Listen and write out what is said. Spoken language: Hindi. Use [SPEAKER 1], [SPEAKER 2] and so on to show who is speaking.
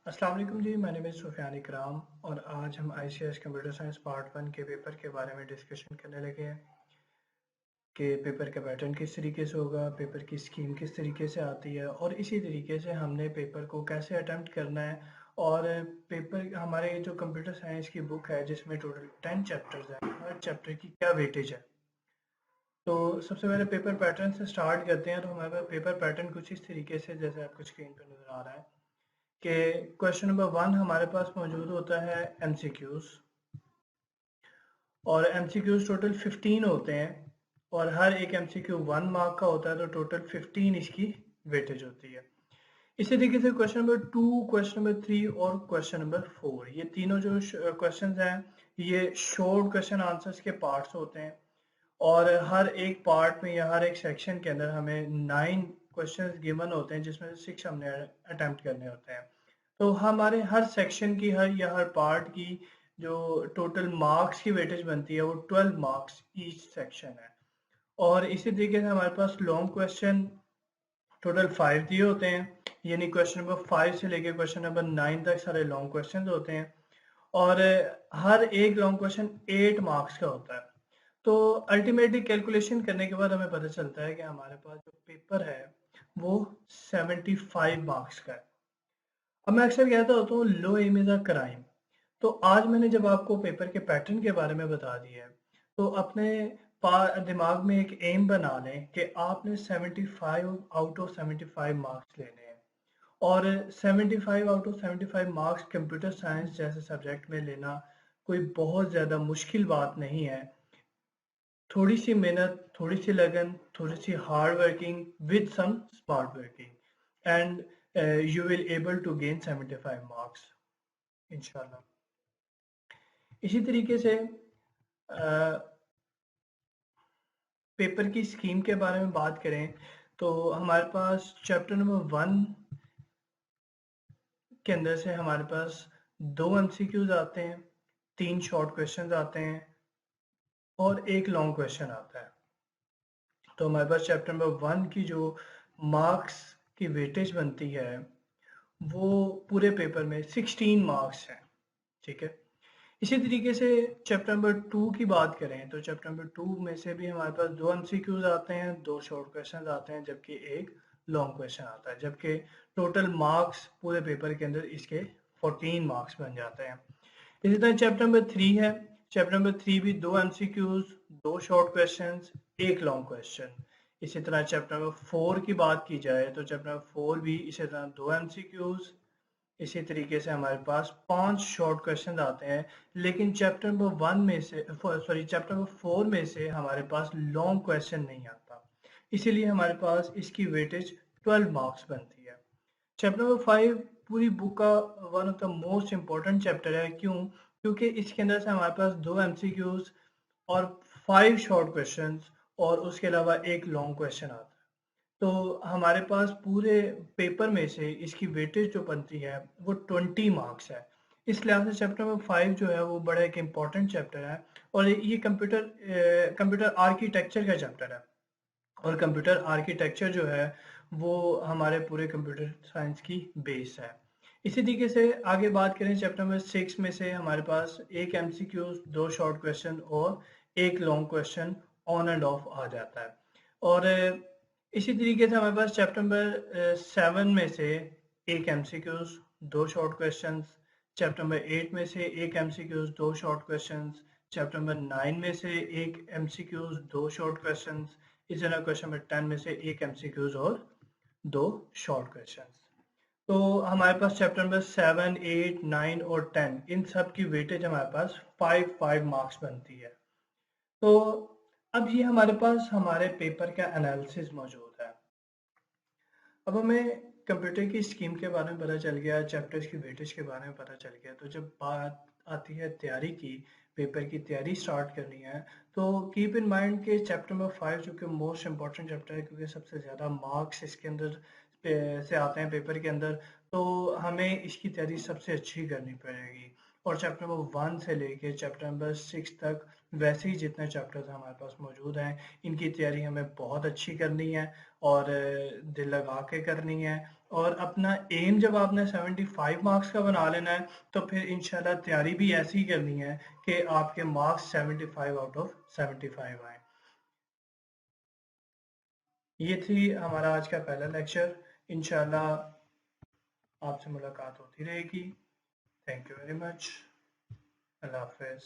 [SPEAKER 1] अस्सलाम वालेकुम जी, मैंने नेम इज़ सुफ़ियान इकराम और आज हम आईसीएस कंप्यूटर साइंस पार्ट 1 के पेपर के बारे में डिस्कशन करने लगे हैं कि पेपर का पैटर्न किस तरीके से होगा, पेपर की स्कीम किस तरीके से आती है और इसी तरीके से हमने पेपर को कैसे अटेम्प्ट करना है। और पेपर हमारे जो कंप्यूटर साइंस की बुक है जिसमें टोटल 10 चैप्टर्स हैं, हर चैप्टर की क्या वेटेज है। तो सबसे पहले पेपर पैटर्न से स्टार्ट करते हैं। तो हमारे पास पेपर पैटर्न कुछ इस तरीके से जैसे आपको स्क्रीन पर नज़र आ रहा है कि क्वेश्चन नंबर 1 हमारे पास मौजूद होता है एमसीक्यूज, और एमसीक्यूज टोटल 15 होते हैं और हर एक एमसीक्यू 1 मार्क का होता है, तो टोटल 15 इसकी वेटेज होती है। इसी तरीके से क्वेश्चन नंबर 2, क्वेश्चन नंबर 3 और क्वेश्चन नंबर 4, ये तीनों जो क्वेश्चन हैं ये शॉर्ट क्वेश्चन आंसर्स के पार्ट्स होते हैं और हर एक पार्ट में या हर एक सेक्शन के अंदर हमें 9 क्वेश्चंस गिवन होते हैं जिसमें से 6 हमने अटेम्प्ट करने होते हैं। तो हमारे हर सेक्शन की हर पार्ट की जो टोटल मार्क्स की वेटेज बनती है वो 12 मार्क्स ईच सेक्शन है। और इसी तरीके से हमारे पास लॉन्ग क्वेश्चन टोटल 5 दिए होते हैं, यानी क्वेश्चन नंबर 5 से लेकर क्वेश्चन नंबर 9 तक सारे लॉन्ग क्वेश्चन होते हैं और हर एक लॉन्ग क्वेश्चन 8 मार्क्स का होता है। तो अल्टीमेटली कैलकुलेशन करने के बाद हमें पता चलता है कि हमारे पास जो पेपर है वो 75 मार्क्स का है। अब मैं अक्सर कहता होता हूँ लो एम इज अ क्राइम। तो आज मैंने जब आपको पेपर के पैटर्न के बारे में बता दिया है, तो अपने दिमाग में एक एम बना लें कि आपने 75 आउट ऑफ 75 मार्क्स लेने हैं। और 75 out of 75 marks computer science जैसे सब्जेक्ट में लेना कोई बहुत ज़्यादा मुश्किल बात नहीं है। थोड़ी सी मेहनत, थोड़ी सी लगन, थोड़ी सी hard working with some smart working and you will able to gain 75 marks इंशाल्लाह। इसी तरीके से पेपर की स्कीम के बारे में बात करें तो हमारे पास चैप्टर नंबर 1 के अंदर से हमारे पास 2 एमसीक्यूज आते हैं, 3 शॉर्ट क्वेश्चंस आते हैं और एक लॉन्ग क्वेश्चन आता है। तो हमारे पास चैप्टर नंबर 1 की जो मार्क्स की वेटेज बनती है वो पूरे पेपर में 16 मार्क्स हैं। ठीक है। इसी तरीके से चैप्टर नंबर 2 की बात करें तो चैप्टर नंबर 2 में से भी हमारे पास 2 एमसीक्यूज आते हैं, 2 शॉर्ट क्वेश्चन आते हैं, जबकि एक लॉन्ग क्वेश्चन आता है, जबकि टोटल मार्क्स पूरे पेपर के अंदर इसके 14 मार्क्स बन जाते हैं। इसी तरह चैप्टर नंबर 3 है। चैप्टर नंबर 3 भी 2 एमसीक्यूज, 2 शॉर्ट क्वेश्चंस, एक लॉन्ग क्वेश्चन। इसी तरह चैप्टर नंबर 4 की बात की जाए तो चैप्टर नंबर 4 भी इसी तरह 2 एमसीक्यूज, इसी तरीके से हमारे पास 5 शॉर्ट क्वेश्चन आते हैं। लेकिन चैप्टर नंबर 1 में से चैप्टर नंबर 4 में से हमारे पास लॉन्ग क्वेश्चन नहीं आता, इसीलिए हमारे पास इसकी वेटेज 12 मार्क्स बनती है। चैप्टर नंबर 5 पूरी बुक का one of the most important chapter है। क्यों? क्योंकि इसके अंदर से हमारे पास 2 एमसीक्यूज और 5 शॉर्ट क्वेश्चंस और उसके अलावा एक लॉन्ग क्वेश्चन आता है। तो हमारे पास पूरे पेपर में से इसकी वेटेज जो बनती है वो 20 मार्क्स है। इस लिहाज से चैप्टर नंबर 5 जो है वो बड़ा एक इम्पॉर्टेंट चैप्टर है और ये कंप्यूटर आर्किटेक्चर का चैप्टर है। और कंप्यूटर आर्किटेक्चर जो है वो हमारे पूरे कंप्यूटर साइंस की बेस है। इसी तरीके से आगे बात करें चैप्टर नंबर 6 में से हमारे पास एक एमसीक्यू, 2 शॉर्ट क्वेश्चन और एक long question on end of आ जाता है। और इसी तरीके से हमारे पास चैप्टर नंबर 7 में से एक MCQs, 2 short questions, chapter number 8 में से एक MCQs, 2 short questions, chapter number 9 में से एक एमसीक्यूज, 2 शॉर्ट क्वेश्चंस, इस तरह क्वेश्चन नंबर 10 में से एक एमसीक्यूज और 2 शॉर्ट क्वेश्चंस। तो हमारे पास चैप्टर नंबर 7, 8, 9 और 10 इन सब की वेटेज हमारे पास 5 मार्क्स बनती है। तो अब ये हमारे पास हमारे पेपर का एनालिसिस मौजूद है। अब हमें कंप्यूटर की स्कीम के बारे में पता चल गया, चैप्टर्स की वेटेज के बारे में पता चल गया। तो जब बात आती है तैयारी की, पेपर की तैयारी स्टार्ट करनी है, तो कीप इन माइंड कि चैप्टर नंबर 5 जो कि मोस्ट इंपॉर्टेंट चैप्टर है क्योंकि सबसे ज़्यादा मार्क्स इसके अंदर से आते हैं पेपर के अंदर, तो हमें इसकी तैयारी सबसे अच्छी करनी पड़ेगी। और चैप्टर नंबर 1 से लेके चैप्टर नंबर 6 तक वैसे ही जितने चैप्टर्स हमारे पास मौजूद हैं इनकी तैयारी हमें बहुत अच्छी करनी है और दिल लगा के करनी है। और अपना एम जब आपने 75 मार्क्स का बना लेना है तो फिर इंशाल्लाह तैयारी भी ऐसी ही करनी है कि आपके मार्क्स 75 आउट ऑफ 75 आए। ये थी हमारा आज का पहला लेक्चर। इंशाल्लाह आपसे मुलाकात होती रहेगी। Thank you very much. अल्लाह हाफिज़।